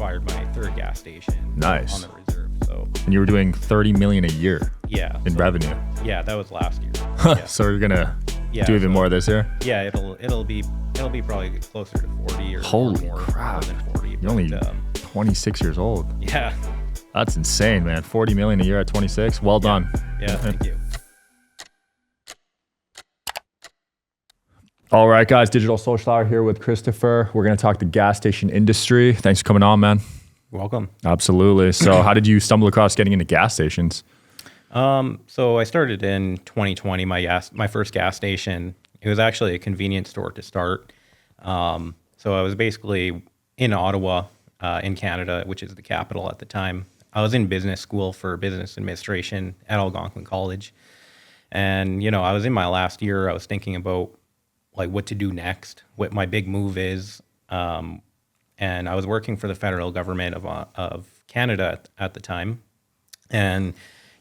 acquired my third gas station Nice. on the reserve. So And you were doing 30 million a year yeah, in revenue. yeah, that was last year. Yeah. So you're gonna Yeah, do even more this year? Yeah, it'll be probably closer to 40 or Holy more crap. than 40. You're only but, 26 years old. yeah. That's insane, man. 40 million a year at 26. Well done. Yeah, thank you. All right, guys. Digital Social Hour here with Kristofer. We're going to talk the gas station industry. Thanks for coming on, man. Welcome. Absolutely. So how did you stumble across getting into gas stations? So I started in 2020, my first gas station. It was actually a convenience store to start. So I was basically in Ottawa, in Canada, which is the capital at the time. I was in business school for business administration at Algonquin College. And, I was in my last year. I was thinking about like what to do next, what my big move is. And I was working for the federal government of Canada at the time. And,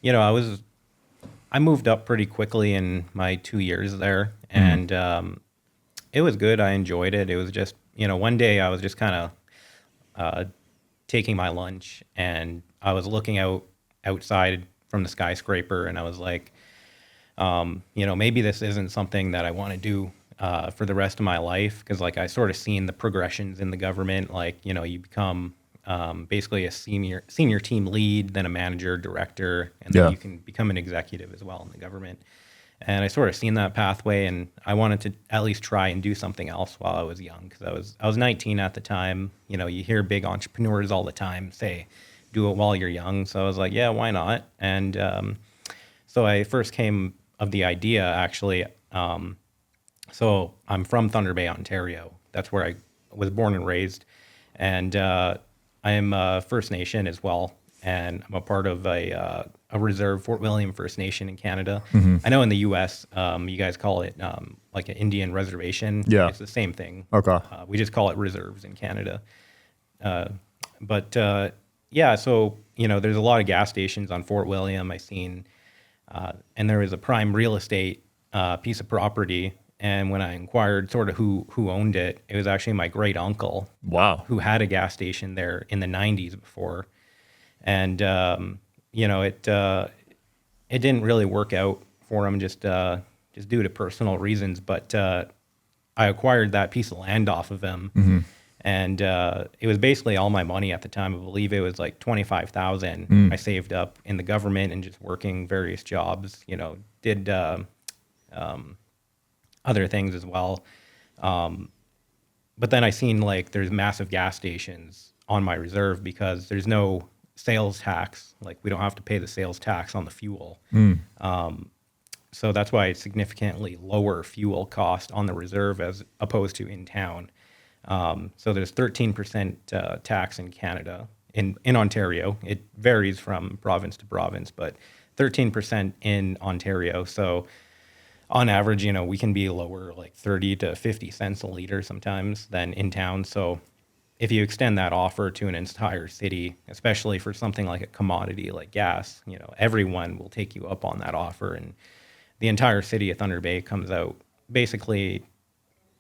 I moved up pretty quickly in my 2 years there, and it was good. I enjoyed it. It was just, one day I was just kind of taking my lunch, and I was looking outside from the skyscraper, and I was like, maybe this isn't something that I want to do for the rest of my life, because like I sort of seen the progressions in the government, like, you become basically a senior team lead, then a manager, director, and then you can become an executive as well in the government. And I sort of seen that pathway, and I wanted to at least try and do something else while I was young, because I was 19 at the time. You hear big entrepreneurs all the time say, do it while you're young. So I was like, yeah, why not? And so I first came of the idea, actually. So I'm from Thunder Bay, Ontario. That's where I was born and raised. And I'm First Nation as well, and I'm a part of a reserve, Fort William First Nation in Canada. I know in the U.S. You guys call it like an Indian reservation. Yeah, it's the same thing. Okay. We just call it reserves in Canada. Yeah, so there's a lot of gas stations on Fort William. I seen, and there was a prime real estate piece of property. And when I inquired sort of who owned it, it was actually my great uncle. Wow. Who had a gas station there in the 90s before. And, it didn't really work out for him just due to personal reasons. But I acquired that piece of land off of him. And it was basically all my money at the time. I believe it was like $25,000 I saved up in the government and just working various jobs, did other things as well. But then I seen like there's massive gas stations on my reserve because there's no sales tax. Like we don't have to pay the sales tax on the fuel. So that's why it's significantly lower fuel cost on the reserve as opposed to in town. So there's 13% tax in Canada. In Ontario, it varies from province to province, but 13% in Ontario. So on average, we can be lower, like 30 to 50 cents a liter sometimes than in town. So if you extend that offer to an entire city, especially for something like a commodity like gas, everyone will take you up on that offer. And the entire city of Thunder Bay comes out. Basically,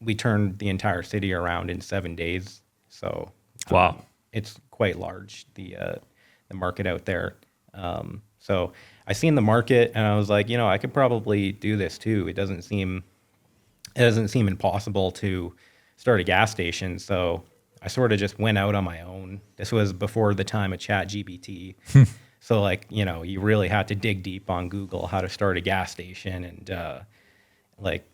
we turned the entire city around in 7 days. So Wow. It's quite large, the market out there. So I seen the market and I was like, I could probably do this too. It doesn't seem impossible to start a gas station. So I sort of just went out on my own. This was before the time of ChatGPT. So like, you really had to dig deep on Google how to start a gas station. And like,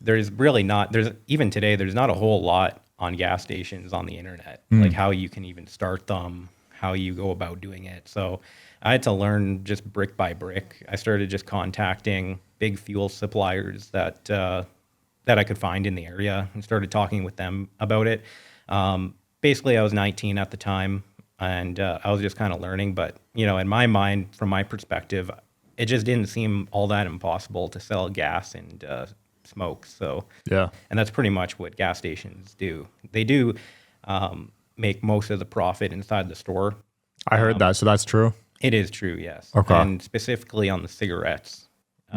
even today, there's not a whole lot on gas stations on the internet, like how you can even start them, how you go about doing it. So I had to learn just brick by brick. I started just contacting big fuel suppliers that I could find in the area and started talking with them about it. Basically, I was 19 at the time, and I was just kind of learning. But, in my mind, from my perspective, it just didn't seem all that impossible to sell gas and smoke. So, Yeah. and that's pretty much what gas stations do. They do make most of the profit inside the store. I heard that. So that's true? It is true, yes. Okay. And specifically on the cigarettes.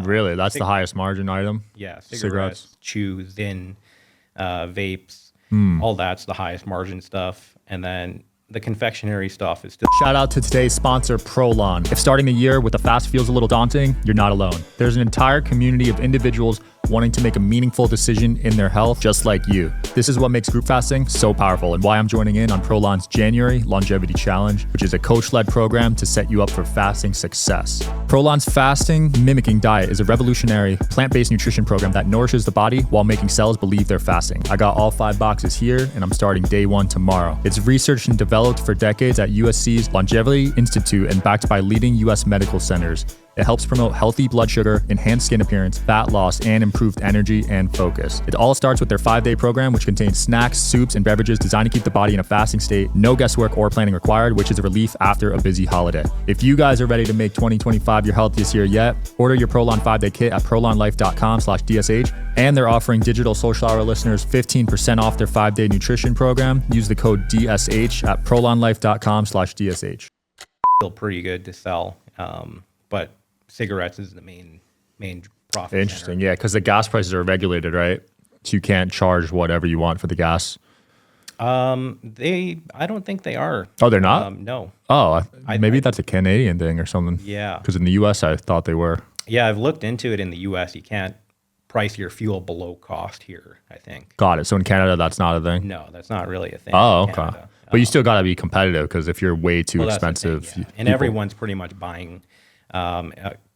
Really? That's the highest margin item? Yeah, cigarettes, chew, Zyn, vapes, all that's the highest margin stuff. And then the confectionery stuff is still. Shout out to today's sponsor, ProLon. If starting the year with a fast feels a little daunting, you're not alone. There's an entire community of individuals wanting to make a meaningful decision in their health, just like you. This is what makes group fasting so powerful and why I'm joining in on ProLon's January Longevity Challenge, which is a coach-led program to set you up for fasting success. ProLon's fasting mimicking diet is a revolutionary plant-based nutrition program that nourishes the body while making cells believe they're fasting. I got all 5 boxes here and I'm starting day 1 tomorrow. It's researched and developed for decades at USC's Longevity Institute and backed by leading US medical centers. It helps promote healthy blood sugar, enhanced skin appearance, fat loss, and improved energy and focus. It all starts with their 5-day program, which contains snacks, soups, and beverages designed to keep the body in a fasting state. No guesswork or planning required, which is a relief after a busy holiday. If you guys are ready to make 2025 your healthiest year yet, order your ProLon 5-day kit at prolonlife.com/DSH. And they're offering Digital Social Hour listeners 15% off their 5-day nutrition program. Use the code DSH at prolonlife.com/DSH. Still pretty good to sell, but cigarettes is the main profit. Interesting. Yeah, because the gas prices are regulated, right? So you can't charge whatever you want for the gas. I don't think they are. Oh, they're not? No. Oh, maybe that's a Canadian thing or something. Yeah. Because in the US, I thought they were. Yeah, I've looked into it in the US. You can't price your fuel below cost here, I think. Got it. So in Canada, that's not a thing? No, that's not really a thing. Oh, in okay. Canada. But you still got to be competitive because if you're way too That's the thing, expensive. yeah. And everyone's pretty much buying.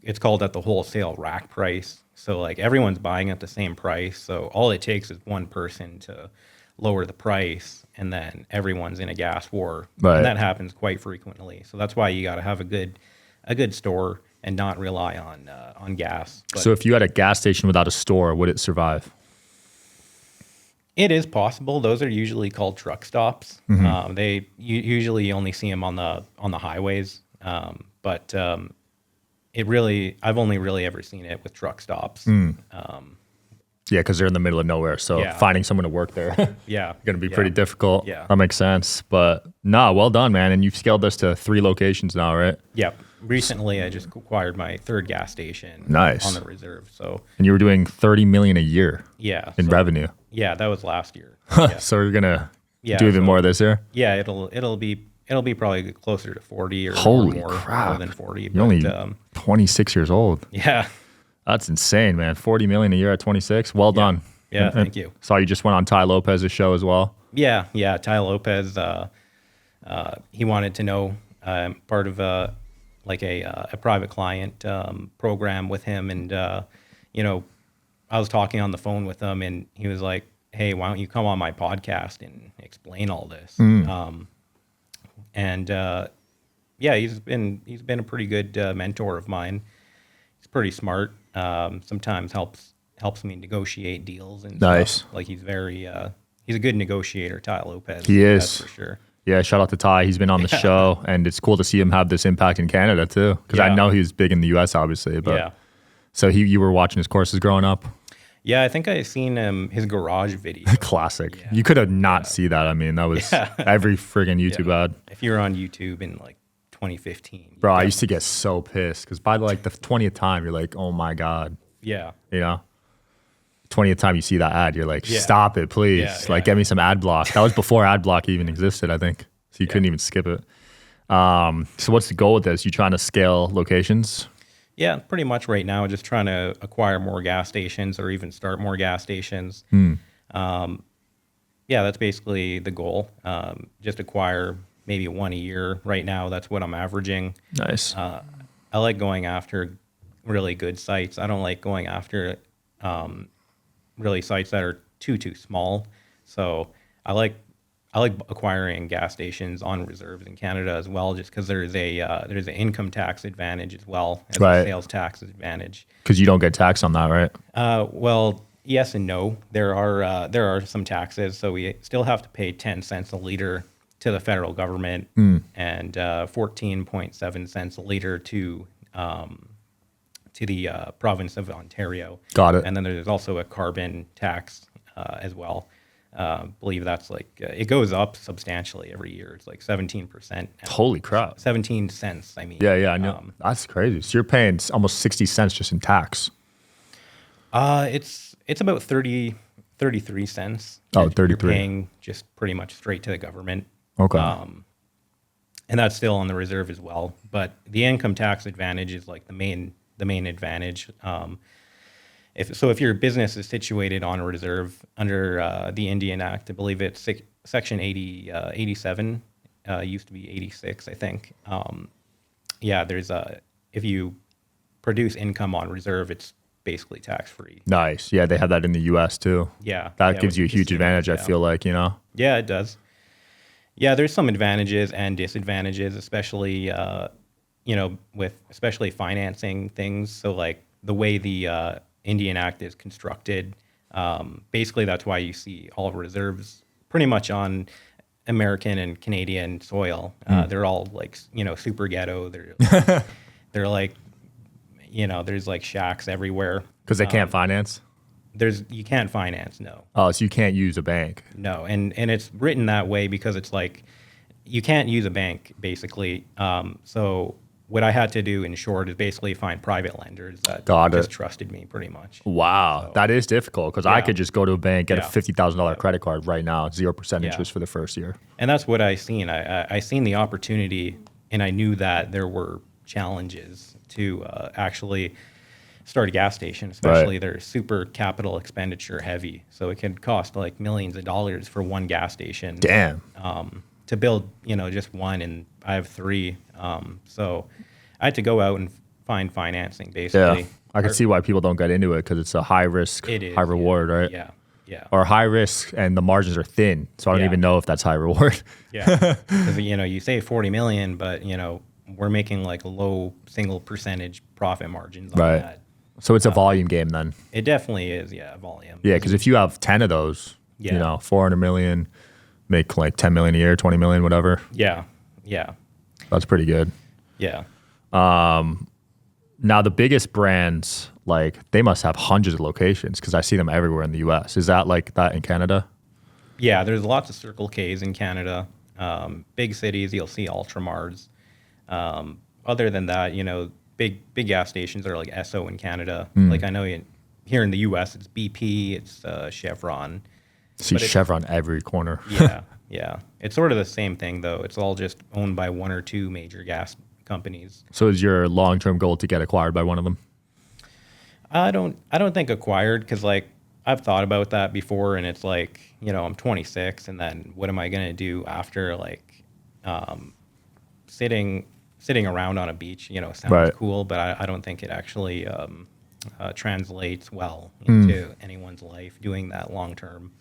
It's called at the wholesale rack price. So like everyone's buying at the same price. So all it takes is one person to lower the price, and then everyone's in a gas war. Right. And that happens quite frequently. So that's why you got to have a good store and not rely on gas. But So if you had a gas station without a store, would it survive? it is possible. Those are usually called truck stops. They usually you only see them on the highways. But I've only really ever seen it with truck stops. Yeah, because they're in the middle of nowhere. So Yeah. finding someone to work there Yeah. going to be Yeah. pretty difficult. Yeah. That makes sense. But well done, man. And you've scaled this to 3 locations now, right? Yep. Recently, I just acquired my 3rd gas station. Nice. On the reserve. So And you were doing 30 million a year yeah. in revenue. Yeah, that was last year. Yeah. So you're going to Yeah, do even so- more this year? Yeah, it'll be probably closer to 40 or Holy more, crap. more than 40. You're only 26 years old. yeah. That's insane, man. 40 million a year at 26. Well done. Yeah, And- thank you. Saw you just went on Tai Lopez's show as well. Yeah. Tai Lopez, he wanted to know part of a private client program with him, and I was talking on the phone with him, and he was like, "Hey, why don't you come on my podcast and explain all this?" He's been a pretty good mentor of mine. He's pretty smart. Sometimes helps me negotiate deals and Nice. stuff. Like he's a good negotiator, Tai Lopez. He is. That's for sure. Yeah, shout out to Ty. He's been on the show, and it's cool to see him have this impact in Canada too. Because I Yeah. know he's big in the US, obviously. But Yeah. So you were watching his courses growing up. Yeah, I think I seen his garage video. Classic. Yeah. You could have not see that. I mean, that was every friggin' YouTube ad. If you were on YouTube in like 2015. Bro, I used to get so pissed because by like the 20th time, you're like, oh my God. Yeah. You know? 20th time you see that ad, you're like, Yeah. stop it, please. Yeah, Like, yeah. get me some ad block. That was before ad block even existed, I think. So you couldn't even skip it. So what's the goal with this? You trying to scale locations? Yeah, pretty much right now, just trying to acquire more gas stations or even start more gas stations. Yeah, that's basically the goal. Just acquire maybe one a year. Right now, that's what I'm averaging. Nice. I like going after really good sites. I don't like going after really sites that are too small. So I like acquiring gas stations on reserves in Canada as well, just because there's an income tax advantage as well as Right. a sales tax advantage. Because you don't get taxed on that, right? Well, yes and no. There are some taxes, so we still have to pay 10 cents a liter to the federal government and 14.7 cents a liter to the province of Ontario. Got it. And then there's also a carbon tax as well. Believe that's like it goes up substantially every year. It's like 17%. Holy crap. 17 cents. I mean. Yeah, I know. That's crazy. So you're paying almost 60 cents just in tax. It's about 33 cents. Oh, that 33. You're paying just pretty much straight to the government. Okay. and that's still on the reserve as well. But the income tax advantage is like the main advantage. If your business is situated on a reserve under the Indian Act, I believe it's Section 87, used to be 86, I think. Yeah, there's if you produce income on reserve, it's basically tax free. Nice. Yeah, they have that in the U.S. too. Yeah, That yeah, gives with you a huge casinos, advantage, I yeah. feel like, you know? Yeah, it does. Yeah, there's some advantages and disadvantages, especially with especially financing things. So like the way the Indian Act is constructed, basically that's why you see all reserves pretty much on American and Canadian soil. They're all like super ghetto. They're like there's like shacks everywhere. Because they can't finance. You can't finance, no. Oh, so you can't use a bank. No, and it's written that way because it's like you can't use a bank basically. So what I had to do in short is basically find private lenders that just trusted me pretty much. Wow, that is difficult because I could just go to a bank, get a $50,000 credit card right now, 0% interest for the first year. And that's what I seen. I seen the opportunity, and I knew that there were challenges to actually start a gas station, especially they're super capital expenditure heavy. So it can cost like millions of dollars for one gas station. Damn. To build, just one, and I have three. So I had to go out and find financing basically. Yeah. I can see why people don't get into it because it's a high risk, high reward, right? Yeah. Yeah. Or high risk and the margins are thin. So I don't even know if that's high reward. Yeah. Because, you say 40 million, but, we're making like low single percentage profit margins on that. So it's a volume game then. It definitely is, volume. Yeah, because if you have 10 of those, 400 million, make like 10 million a year, 20 million, whatever. Yeah. That's pretty good. Yeah. Now the biggest brands, like they must have hundreds of locations because I see them everywhere in the US. Is that like that in Canada? Yeah, there's lots of Circle K's in Canada. Big cities, you'll see Ultramarts. Other than that, big gas stations are like Esso in Canada. Like I know here in the U.S. it's BP, it's Chevron. See Chevron every corner. Yeah. It's sort of the same thing though. It's all just owned by one or two major gas companies. So is your long-term goal to get acquired by one of them? I don't think acquired because like I've thought about that before, and it's like I'm 26, and then what am I gonna do after like sitting around on a beach, sounds cool, but I don't think it actually translates well into anyone's life doing that long term.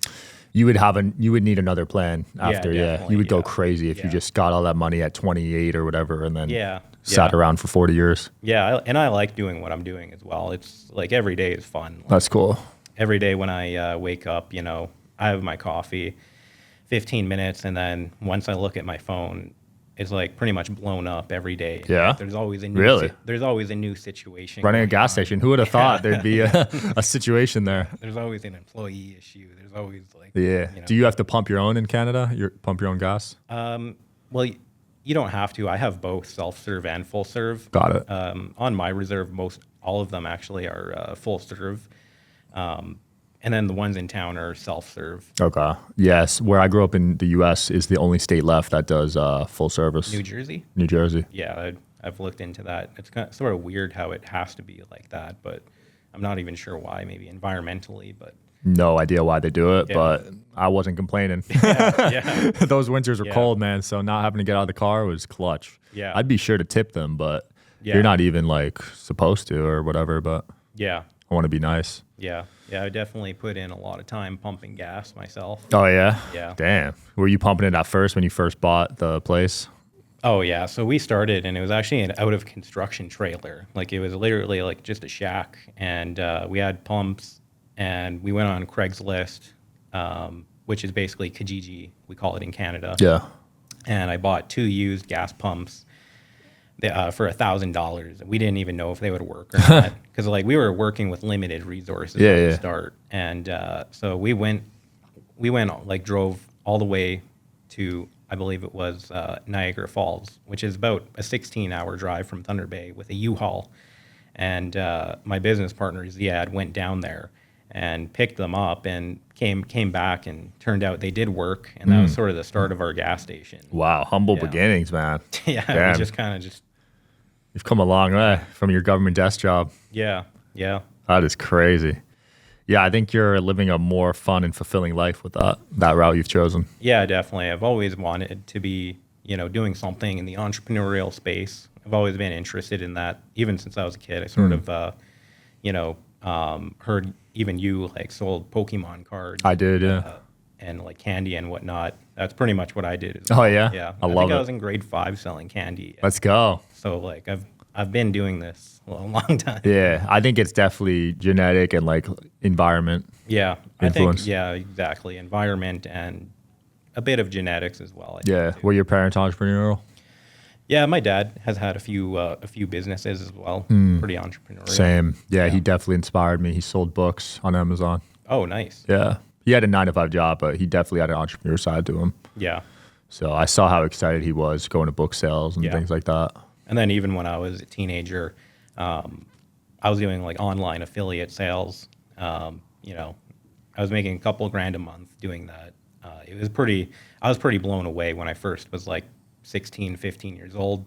You would need another plan after, You would go crazy if you just got all that money at 28 or whatever and then sat around for 40 years. Yeah, and I like doing what I'm doing as well. It's like every day is fun. Like, that's cool. Every day when I wake up, I have my coffee, 15 minutes, and then once I look at my phone, it's like pretty much blown up every day. Yeah. There's always a new situation. Running a gas station. Who would have thought there'd be a situation there? There's always an employee issue. There's always like Do you have to pump your own in Canada? Pump your own gas? Well, you don't have to. I have both self-serve and full serve. Got it. On my reserve, all of them actually are full serve. And then the ones in town are self-serve. Okay. Yes. Where I grew up in the U.S. is the only state left that does full service. New Jersey? New Jersey. Yeah, I've looked into that. It's sort of weird how it has to be like that, but I'm not even sure why. Maybe environmentally, but... No idea why they do it, but I wasn't complaining. Those winters were cold, man, so not having to get out of the car was clutch. Yeah. I'd be sure to tip them, but you're not even like supposed to or whatever, but I want to be nice. Yeah, I definitely put in a lot of time pumping gas myself. Oh, yeah? Yeah. Damn. Were you pumping it at first when you first bought the place? Oh, yeah. So we started, and it was actually an out-of-construction trailer. Like, it was literally like just a shack, and we had pumps, and we went on Craigslist, which is basically Kijiji, we call it in Canada. Yeah. And I bought 2 used gas pumps for $1,000. We didn't even know if they would work or not because like we were working with limited resources at the start, and so we went like drove all the way to, I believe it was Niagara Falls, which is about a 16-hour drive from Thunder Bay with a U-Haul, and my business partner Ziad went down there, and picked them up and came back and turned out they did work. And that was sort of the start of our gas station. Wow, humble beginnings, man. Yeah, Damn. we just kind of just, You've come a long way from your government desk job. yeah. That is crazy. Yeah, I think you're living a more fun and fulfilling life with that route you've chosen. Yeah, definitely. I've always wanted to be, doing something in the entrepreneurial space. I've always been interested in that. Even since I was a kid, I sort of, heard even you like sold Pokemon cards. I did, yeah. And like candy and whatnot. That's pretty much what I did. Oh, yeah? Yeah. I love think it. I was in grade 5 selling candy. Let's go. So like I've been doing this a long time. Yeah, I think it's definitely genetic and like environment. Yeah. Influence. I think, yeah, exactly. Environment and a bit of genetics as well. I Yeah. think, too. Were your parents entrepreneurial? Yeah, my dad has had a few businesses as well. Pretty entrepreneurial. Same. Yeah, he definitely inspired me. He sold books on Amazon. Oh, nice. Yeah. He had a 9-to-5 job, but he definitely had an entrepreneur side to him. Yeah. So I saw how excited he was going to book sales and Yeah. things like that. And then even when I was a teenager, I was doing like online affiliate sales. I was making a couple grand a month doing that. I was pretty blown away when I first was like 16, 15 years old,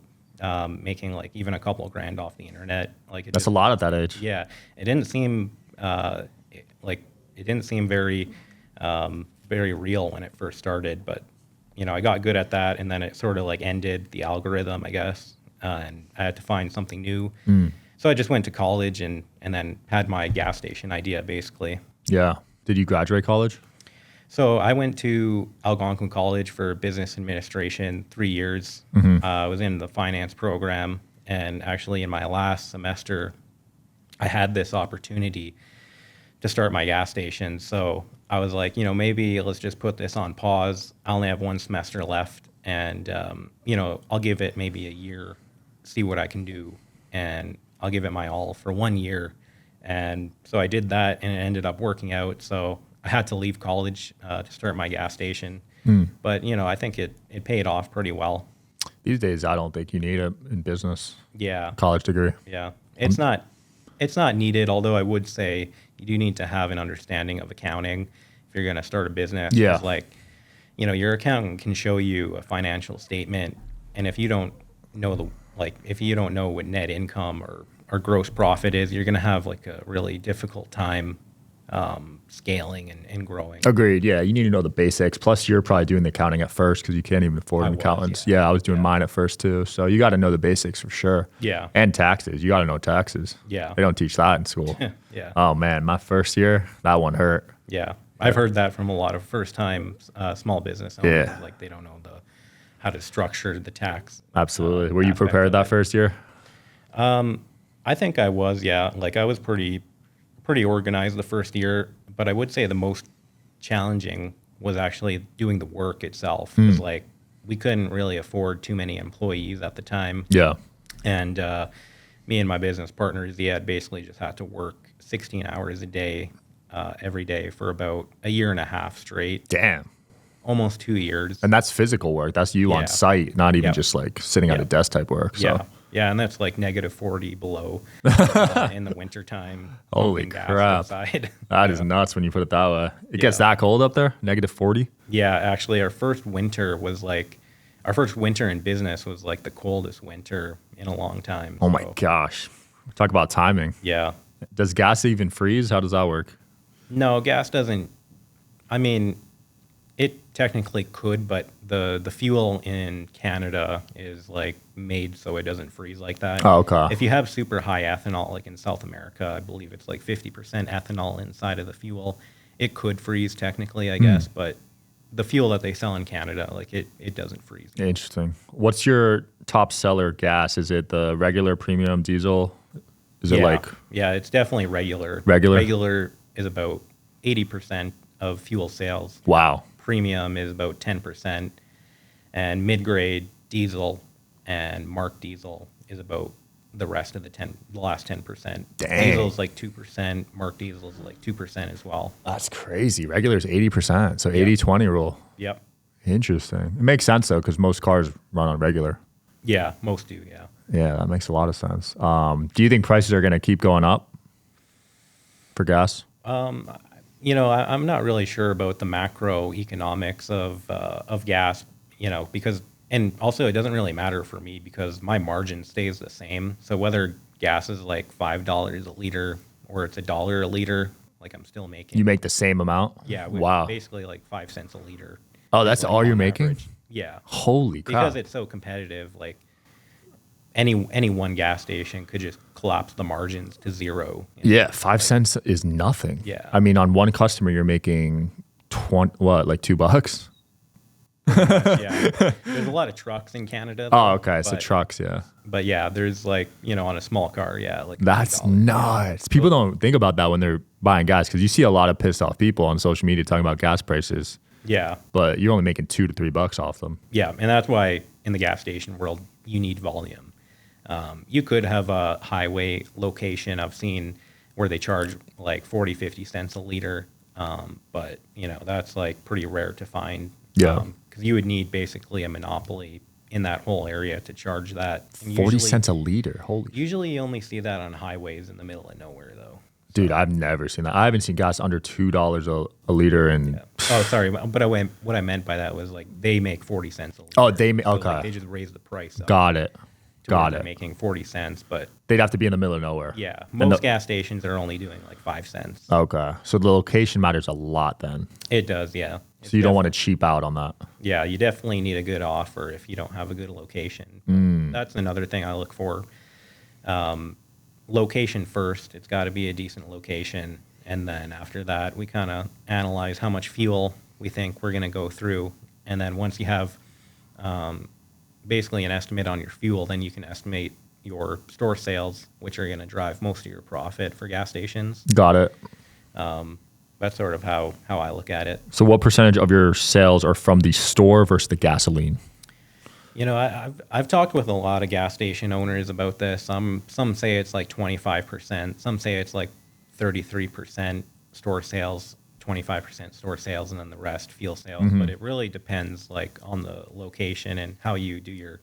making like even a couple grand off the internet. Like That's a lot at that age. Yeah, it didn't seem very very real when it first started, but I got good at that, and then it sort of like ended the algorithm, I guess, and I had to find something new. So I just went to college and then had my gas station idea basically. Yeah. Did you graduate college? So I went to Algonquin College for business administration, 3 years. I was in the finance program, and actually in my last semester, I had this opportunity to start my gas station. So I was like, maybe let's just put this on pause. I only have one semester left, and I'll give it maybe a year, see what I can do, and I'll give it my all for 1 year. And so I did that, and it ended up working out. So I had to leave college to start my gas station. But, I think it paid off pretty well. These days, I don't think you need it in business. Yeah. College degree. Yeah. It's not needed, although I would say you do need to have an understanding of accounting if you're going to start a business. Yeah. 'Cause, like, your accountant can show you a financial statement, and if you don't know what net income or gross profit is, you're going to have like a really difficult time scaling and growing. Agreed. Yeah, you need to know the basics. Plus, you're probably doing the accounting at first because you can't even afford an accountant. Yeah, I was doing mine at first too. So you got to know the basics for sure. Yeah. And taxes. You got to know taxes. Yeah. They don't teach that in school. Yeah. Oh man, my first year, that one hurt. Yeah. I've heard that from a lot of first-time small business owners. Yeah. Like they don't know how to structure the tax. Absolutely. Were you aspect prepared of that it. first year? I think I was, yeah. Like I was pretty organized the first year, but I would say the most challenging was actually doing the work itself. Because like we couldn't really afford too many employees at the time. Yeah. And me and my business partners, basically just had to work 16 hours a day, every day for about a year and a half straight, Damn. almost 2 years. And that's physical work. That's you Yeah. on site, not even Yep. just like sitting at a Yep. desk type work. So. Yeah. Yeah, and that's like negative 40 below in the wintertime. Holy pumping gas crap. outside. That is nuts when you put it that way. It gets that cold up there? Negative 40? Yeah, actually, our first winter in business was like the coldest winter in a long time. Oh my So, gosh. Talk about timing. Yeah. Does gas even freeze? How does that work? No, gas doesn't. I mean, it technically could, but the fuel in Canada is like made so it doesn't freeze like that. Oh, okay. If you have super high ethanol, like in South America, I believe it's like 50% ethanol inside of the fuel, it could freeze technically, I guess, but the fuel that they sell in Canada, like it doesn't freeze. Interesting. What's your top seller gas? Is it the regular premium diesel? Is it like Yeah, it's definitely regular. Regular? Regular is about 80% of fuel sales. wow? Premium is about 10%, and mid-grade diesel and marked diesel is about the rest of the last 10%. Dang. Diesel is like 2%, marked diesel is like 2% as well. That's crazy. Regular is 80%. So 80-20 rule. Yep. Interesting. It makes sense though, because most cars run on regular. Yeah, most do, yeah. Yeah, that makes a lot of sense. Do you think prices are going to keep going up for gas? I'm not really sure about the macroeconomics of gas, because, and also it doesn't really matter for me because my margin stays the same. So whether gas is like $5 a liter or it's $1 a liter, like I'm still making. You make the same amount? Yeah, Wow. basically like 5 cents a liter. Oh, is that's like all you're on making? average. Yeah, Holy crap. because it's so competitive. Like any one gas station could just collapse the margins to zero. Yeah, 5 cents is nothing. Yeah. I mean, on one customer, you're making like $2? Yeah, there's a lot of trucks in Canada. Though, Oh, okay. So trucks, yeah. But yeah, there's like, on a small car, yeah, like That's $5. nuts. People don't think about that when they're buying gas because you see a lot of pissed off people on social media talking about gas prices, Yeah, but you're only making $2 to $3 off them. yeah, and that's why in the gas station world you need volume. You could have a highway location I've seen where they charge like 40, 50 cents a liter, but that's like pretty rare to find. Yeah. Because you would need basically a monopoly in that whole area to charge that. And 40 cents a liter. Holy. Usually you only see that on highways in the middle of nowhere, though. Dude, I've never seen that. I haven't seen gas under $2 a liter. And Oh, sorry, but what I meant by that was like they make 40 cents a liter. Oh, like, okay. they just raise the price up Got it. to where Got they're it. making 40 cents, but They'd have to be in the middle of nowhere. yeah, And most gas stations are only doing like 5 cents. Okay. So the location matters a lot then. It does, yeah. So you don't want to cheap out on that. Yeah, you definitely need a good offer if you don't have a good location. That's another thing I look for. Location first. It's got to be a decent location. And then after that, we kind of analyze how much fuel we think we're going to go through. And then once you have basically an estimate on your fuel, then you can estimate your store sales, which are going to drive most of your profit for gas stations. Got it. That's sort of how I look at it. So what percentage of your sales are from the store versus the gasoline? I've talked with a lot of gas station owners about this. Some say it's like 25%. Some say it's like 33% store sales, 25% store sales, and then the rest fuel sales. But it really depends like on the location and how you do your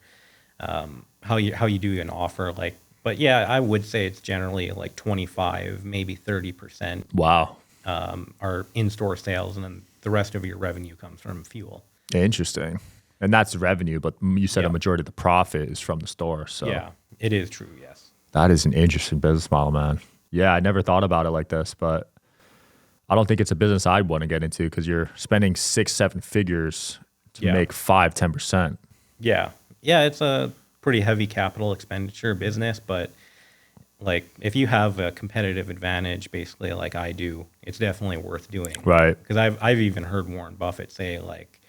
how you do an offer. Like, but yeah, I would say it's generally like 25, maybe 30%. Wow. Are in-store sales, and then the rest of your revenue comes from fuel. Interesting. And that's revenue, but you said Yeah. a majority of the profit is from the store. So Yeah, it is true, yes. that is an interesting business model, man. Yeah, I never thought about it like this, but I don't think it's a business I'd want to get into because you're spending 6-7 figures to Yeah. make 5-10%. Yeah. Yeah, it's a pretty heavy capital expenditure business, but like if you have a competitive advantage, basically like I do, it's definitely worth doing. Right. Because I've even heard Warren Buffett say like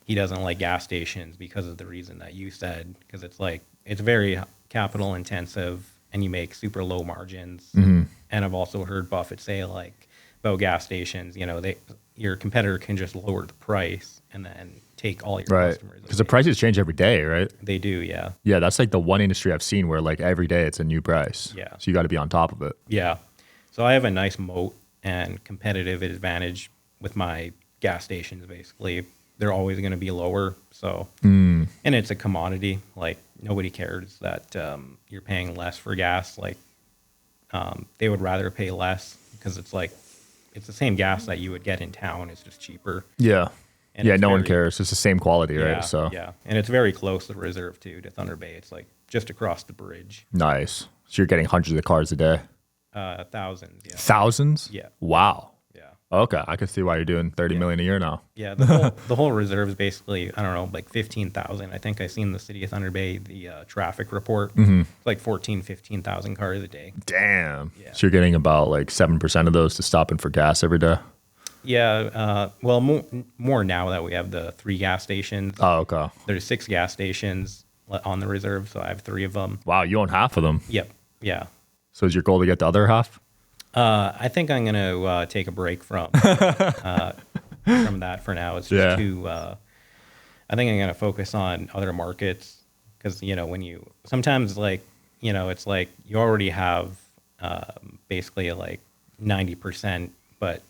he doesn't like gas stations because of the reason that you said, because it's like it's very capital intensive and you make super low margins. And I've also heard Buffett say like about gas stations, your competitor can just lower the price and then take all your Right. customers. Because the prices change every day, right? They do, yeah. Yeah, that's like the one industry I've seen where like every day it's a new price. Yeah. So you got to be on top of it. Yeah. So I have a nice moat and competitive advantage with my gas stations, basically. They're always going to be lower. So, and it's a commodity. Like, nobody cares that you're paying less for gas. Like, they would rather pay less because it's like, it's the same gas that you would get in town. It's just cheaper. Yeah. And Yeah, it's no one very- cares. It's the same quality, right? Yeah, So yeah. And it's very close to the reserve, too, to Thunder Bay. It's like just across the bridge. nice. So you're getting hundreds of cars a day. Thousands, yeah. Thousands? Yeah. Wow. Yeah. Okay, I can see why you're doing 30 million a year now. Yeah, the whole reserve is basically, I don't know, like 15,000. I think I seen the city of Thunder Bay, the traffic report. It's like 15,000 cars a day. Damn. Yeah. So you're getting about like 7% of those to stop in for gas every day. Yeah, well, more now that we have the 3 gas stations. Oh, okay. There's 6 gas stations on the reserve, so I have 3 of them. Wow, you own half of them. Yep, yeah. So is your goal to get the other half? I think I'm gonna take a break from that for now. It's just Yeah. too. I think I'm gonna focus on other markets because when you sometimes like it's like you already have basically like 90%, but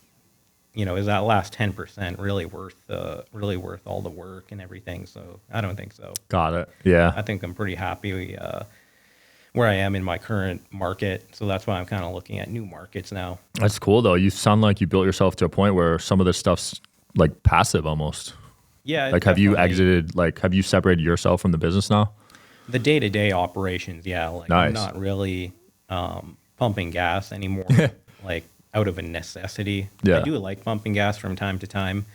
is that last 10% really worth all the work and everything? So I don't think so. Got it. Yeah. I think I'm pretty happy where I am in my current market. So that's why I'm kind of looking at new markets now. That's cool though. You sound like you built yourself to a point where some of this stuff's like passive almost. Yeah. Like, have you definitely. exited, like, have you separated yourself from the business now? The day-to-day operations? Yeah. Like Nice. I'm not really pumping gas anymore, like out of a necessity. Yeah. I do like pumping gas from time to time.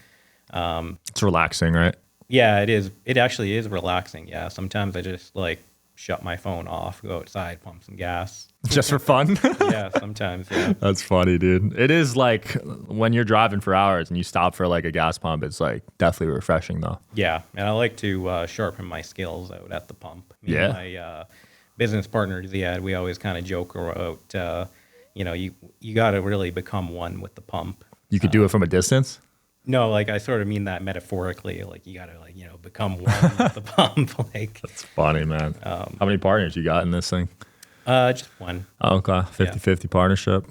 It's relaxing, right? Yeah, it is. It actually is relaxing. Yeah. Sometimes I just like shut my phone off, go outside, pump some gas. Just for fun. Yeah, sometimes. Yeah. That's funny, dude. It is like when you're driving for hours and you stop for like a gas pump, it's like definitely refreshing though. Yeah. And I like to sharpen my skills out at the pump. Me and Yeah. my business partner, Ziad, we always kind of joke about, you got to really become one with the pump. You could do it from a distance. No, like I sort of mean that metaphorically. Like you got to become one with the pump. Like It's funny, man. How many partners you got in this thing? just one. Oh, okay. 50-50 partnership.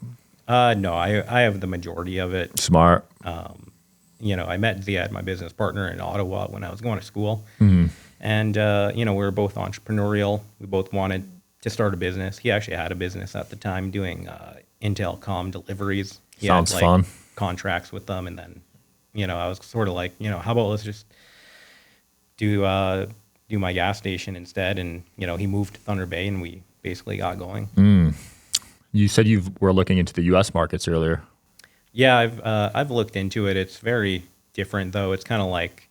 No, I have the majority of it. Smart. I met Ziad, my business partner, in Ottawa when I was going to school. Mm-hmm. And, we were both entrepreneurial. We both wanted to start a business. He actually had a business at the time doing Intel comm deliveries. He Sounds had, fun. Contracts with them. And then, I was sort of like, how about let's just do my gas station instead. And, he moved to Thunder Bay and we basically got going. You said you were looking into the U.S. markets earlier. Yeah, I've looked into it. It's very different, though. It's kind of like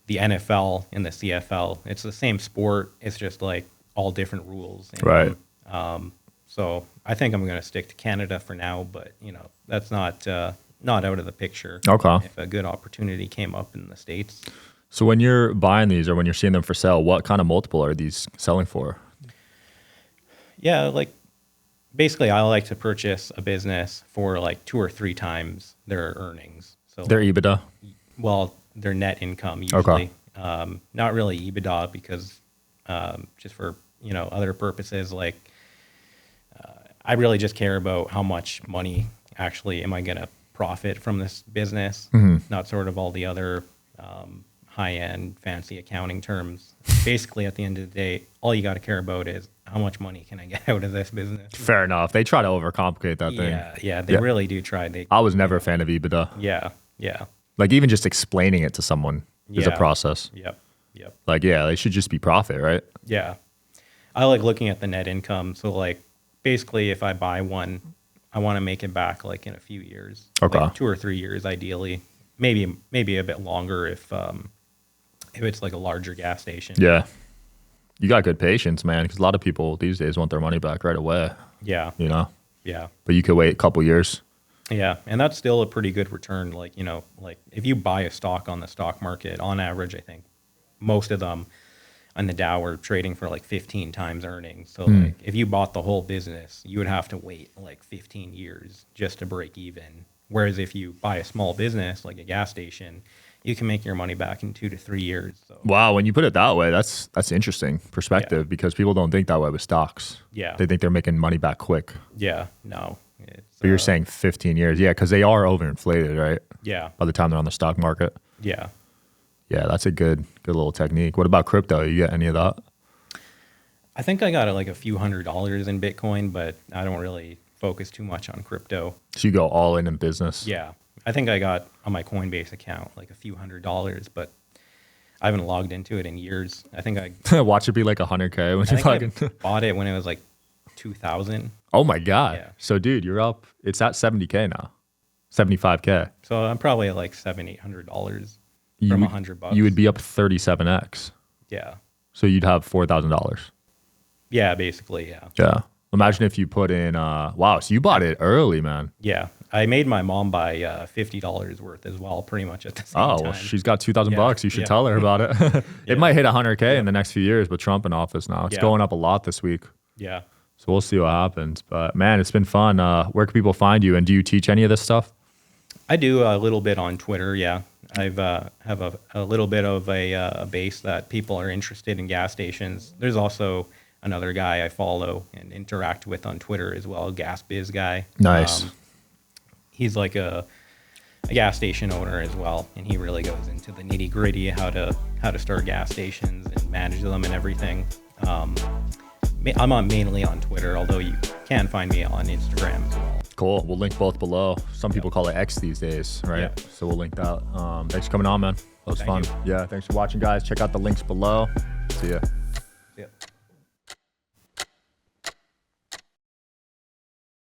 the NFL and the CFL. It's the same sport. It's just like all different rules. Right. So I think I'm going to stick to Canada for now, but that's not out of the picture. Okay. If a good opportunity came up in the States. So when you're buying these or when you're seeing them for sale, what kind of multiple are these selling for? Yeah, like basically I like to purchase a business for like 2 or 3 times their earnings. So Their EBITDA? well, their net income usually. Okay. Not really EBITDA because just for other purposes, like I really just care about how much money actually am I going to profit from this business, not sort of all the other high-end fancy accounting terms. Basically, at the end of the day, all you got to care about is how much money can I get out of this business. Fair enough. They try to overcomplicate that thing. Yeah, they really do try. I was never a fan of EBITDA. Yeah. Like even just explaining it to someone is a Yeah. process. Yep. Like, yeah, they should just be profit, right? Yeah. I like looking at the net income. So like basically if I buy one, I want to make it back like in a few years. Okay. Like 2 or 3 years ideally. Maybe a bit longer if it's like a larger gas station. Yeah. You got good patience, man, because a lot of people these days want their money back right away, Yeah. but you could wait a couple years. Yeah. And that's still a pretty good return. Like, like if you buy a stock on the stock market, on average, I think most of them on the Dow are trading for like 15 times earnings. So like if you bought the whole business, you would have to wait like 15 years just to break even. Whereas if you buy a small business like a gas station, you can make your money back in 2 to 3 years. So Wow, when you put it that way, that's interesting perspective because people don't think that way with stocks. Yeah. They think they're making money back quick. yeah, no. It's, But you're saying 15 years. Yeah, because they are overinflated, right? yeah, By the time they're on the stock market. yeah. Yeah, that's a good little technique. What about crypto? You get any of that? I think I got like a few $100s in Bitcoin, but I don't really focus too much on crypto. So you go all in business? Yeah. I think I got on my Coinbase account like a few $100s, but I haven't logged into it in years. I think Watch it be like 100K when you I fucking. bought it when it was like 2000. Oh my God. Yeah. So dude, you're up. It's at 70K now. 75K. So I'm probably at like $700-800 from $100. You would be up 37x. Yeah. So you'd have $4,000. Yeah, basically, yeah. Yeah. Imagine if you put in, wow, so you bought it early, man. Yeah. I made my mom buy $50 worth as well, pretty much at the same time. Oh, well, she's got $2,000 Yeah, bucks. You should yeah. tell her about it. It Yeah. might hit 100K in the next few years with Trump in office now. It's Yeah. going up a lot this week. Yeah. So we'll see what happens. But man, it's been fun. Where can people find you? And do you teach any of this stuff? I do a little bit on Twitter, yeah. I've have a little bit of a base that people are interested in gas stations. There's also another guy I follow and interact with on Twitter as well, a gas biz guy. Nice. He's like a gas station owner as well, and he really goes into the nitty gritty, how to start gas stations and manage them and everything. I'm on mainly on Twitter, although you can find me on Instagram as well. Cool. We'll link both below. Some people call it X these days, right? Yeah. So we'll link that. Thanks for coming on, man. That was Thank fun. you. Yeah. Thanks for watching, guys. Check out the links below. See ya.